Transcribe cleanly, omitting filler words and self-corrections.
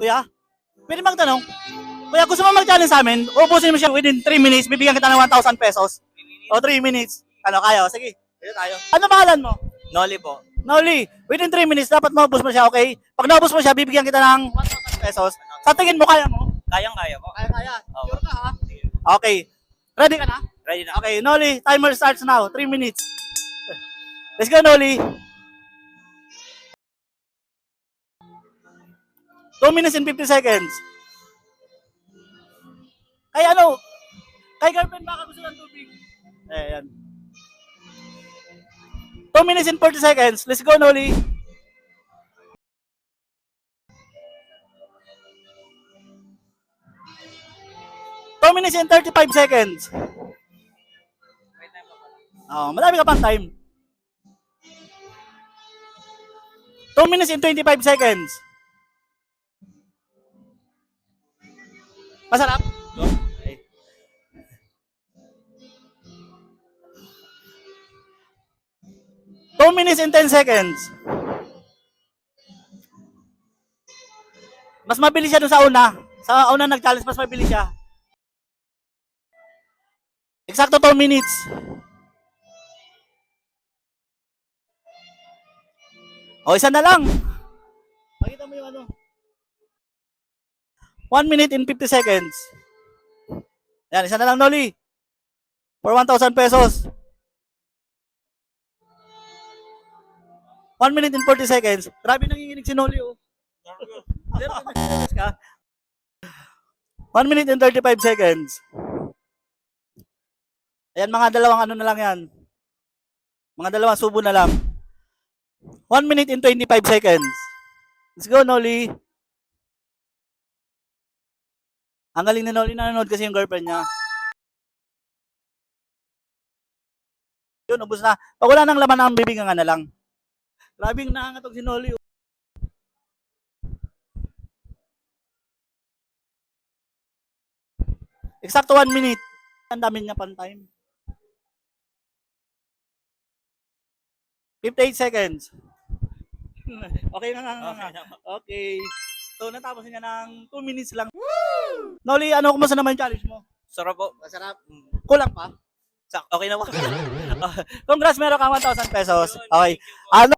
Kuya, pwede magtanong? Kuya, gusto mo mag-challenge sa amin? Ubusin mo siya within 3 minutes, bibigyan kita ng 1,000 pesos. O 3 minutes. Ano kayo? Sige, dito tayo. Ano pangalan mo? Noli po. Noli, within 3 minutes, dapat maubos mo siya, okay? Pag naubos mo siya, bibigyan kita ng 1,000 pesos. Sa tingin mo, kaya mo? Kayang-kaya po. Kaya. Oo. Sure ka, ha? Okay. Ready ka na? Ready na. Okay, Noli, timer starts now. 3 minutes. Let's go, Noli. 2 minutes and 50 seconds. Kay ano? Kay girlfriend baka gusto ng tubig. Ayan. 2 minutes and 40 seconds. Let's go, Noli. Two minutes and 35 seconds. Oh, madami ka pang time. 2 minutes and 25 seconds. Masarap? Okay. 2 minutes and 10 seconds. Mas mabilis siya dun sa una. Sa una nag-challenge, mas mabilis siya. Eksakto 2 minutes. O, isa na lang. Pakita mo yung ano. 1 minute and 50 seconds. Yan, isa na lang, Noli. For 1,000 pesos. 1 minute and 40 seconds. Grabe nanginginig si Noli, oh. 1 minute and 35 seconds. Ayan, mga dalawang ano na lang yan. Mga dalawang subo na lang. 1 minute and 25 seconds. Let's go, Noli. Ang galing ni Noli, nanonood kasi yung girlfriend niya. Yun, ubos na. Pag wala nang laman ng bibig, nga na lang. Grabing nakangatog si Noli. Eksakto 1 minute. Ang dami niya pan time. 58 seconds. Okay na nga. Okay. So, natapos niya ng 2 minutes lang. Woo! Noli, ano, kumusta naman yung challenge mo? Sarap po. Masarap. Kulang pa? Okay na po. Congrats, meron kang 1,000 pesos. Okay. Ano?